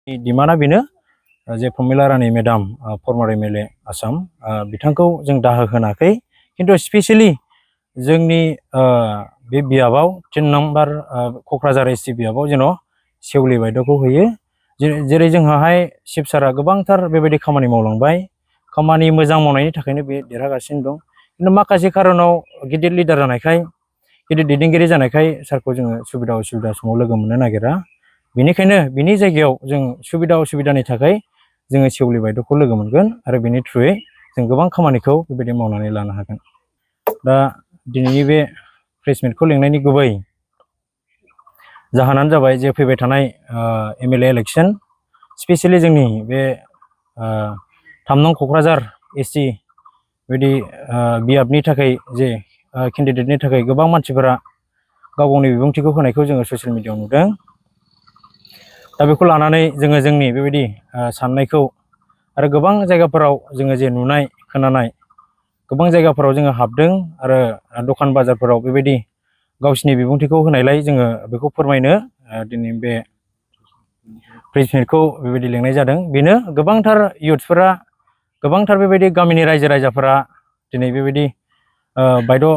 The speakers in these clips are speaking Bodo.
डिमान्डआ बेनो जे प्रमिला रानी मेडाम फर्मार एमएलए आसाम बिथांखौ जों दाहो होनाखै किन्तु स्पेसियली जोंनि बे बियाबाव 3 नम्बर क'क्राझार एसटि बियाबाव जेन' सेवलि बायद'खौ होयो जेरै जोंहाहाय चिफ सारा गोबांथार बेबायदि खामानि मावलांबाय खामानि मोजां मावनायनि थाखायनो बे देरहागासिनो दं किन्तु माखासे खारनाव गिदिर लिडार जानायखाय गिदिर दैदेनगिरि जानायखाय सारखौ जोङो सुबिदा उसुबिदा समाव लोगो मोननो नागिरा बेनिखायनो बिनि जायगायाव जों सुबिदा उसुबिदानि थाखाय जोङो सेवलि बायद'खौ लोगो मोनगोन आरो बिनि थ्रुयै जों गोबां खामानिखौ बेबायदि मावनानै लानो हागोन दा दिनैनि बे प्रेस मिटखौ लिंनायनि गुबै जाहोनानो जाबाय जे फैबाय थानाय एमएलए इलेक्शन स्पेसियली जोंनि बे 3 नं क'क्राझार एसटि बेबायदि बियाबनि थाखाय जे केन्डिडेटनि थाखाय गोबां मानसिफोरा गाव गावनि बिबुंथिखौ होनायखौ जोङो ससियेल मिडियायाव नुदों दा बेखौ लानानै जोङो जोंनि बेबायदि साननायखौ आरो गोबां जायगाफोराव जोङो जे नुनाय खोनानाय गोबां जायगाफोराव जोङो हाबदों आरो दखान बाजारफोराव बेबायदि गावसिनि बिबुंथिखौ होनायलाय जोङो बेखौ फोरमायनो दिनै बे प्रेस मिटखौ बेबायदि लिंनाय जादों बेनो गोबांथार इयुथ्सफोरा गोबांथार बेबायदि गामिनि रायजो राजाफोरा दिनै बेबायदि बायद'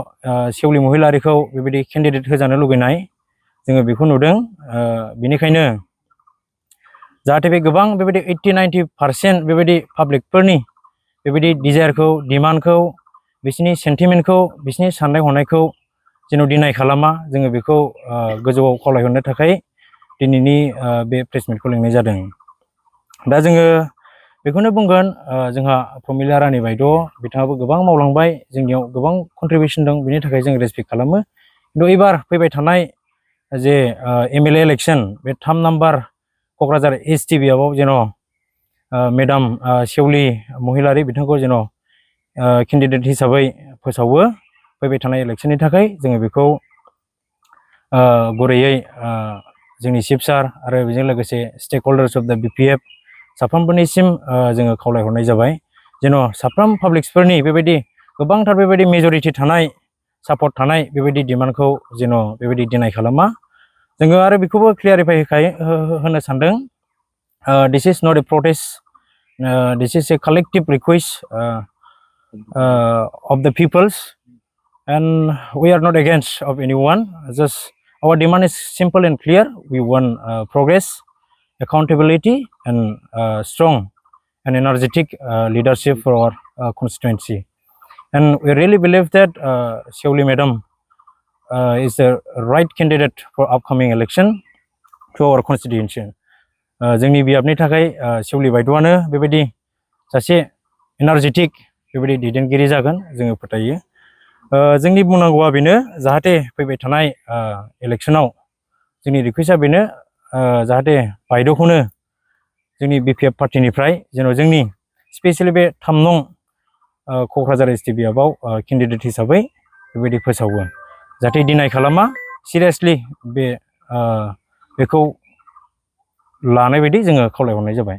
सेवलि महिलारिखौ बेबायदि केन्डिडेट होजानो लुगैनाय जोङो बेखौ नुदों बेनिखायनो जाहाथे बे गोबां बेबायदि 80-90% बेबायदि पाब्लिकफोरनि बेबायदि डिजायारखौ डिमान्डखौ बिसोरनि सेन्टिमेन्टखौ बिसोरनि साननाय हनायखौ जेन' डिनाय खालामा जोङो बेखौ गोजौआव खावलायहरनो थाखाय दिनैनि बे प्रेस मिटखौ लिंनाय जादों दा जोङो बेखौनो बुंगोन जोंहा प्रमिला रानी बायद' बिथाङाबो गोबां मावलांबाय जोंनियाव गोबां कन्ट्रिबिउसन दं बिनि थाखाय जों रेसपेक्ट खालामो किन्तु एबार फैबाय थानाय जे एमएलए इलेक्शन बे 3 नम्बर क'क्राझार एसटि बियाबाव जेन' मेडाम सेवलि महिलारि बिथांखौ जेन' केन्डिडेट हिसाबै फोसावो फैबाय थानाय इलेक्शननि थाखाय जोङो बेखौ गुरैयै जोंनि चिफ सार आरो बेजों लोगोसे स्टेक हल्डार्स अफ द बिपिएफ साफ्रोमबोनिसिम जोङो खावलायहरनाय जाबाय जेन' साफ्रोम पाब्लिक्सफोरनि बेबायदि गोबांथार बेबायदि मेजरिटि थानाय सापर्ट थानाय बेबायदि डिमान्डखौ जेन' बेबायदि डिनाय खालामा जोङो आरो बेखौबो क्लियारिफाइ होनो सानदों this is not a protest this is a collective request of the peoples and we are not against of anyone just our demand is simple and clear we want progress accountability and strong and energetic leadership for our constituency and we really believe that Seoli madam is the right candidate for upcoming election to our constituency जोंनि बियाबनि थाखाय सेवलि बायद'आनो बेबायदि सासे एनार्जेटिक बेबायदि दैदेनगिरि जागोन जोङो फोथायो जोंनि बुंनांगौआ बेनो जाहाथे फैबाय थानाय इलेक्शनाव जोंनि रिक्वेस्टआ बेनो जाहाथे बायद'खौनो जोंनि बिपिएफ पार्टिनिफ्राय जेन' जोंनि स्पेसियेलि बे 3 नं क'क्राझार एसटि बियाबाव केन्डिडेट हिसाबै बेबायदि फोसावो जाहाथे डिनाय खालामा सिरियासलि बेखौ लानाय बायदि जोङो खावलायहरनाय जाबाय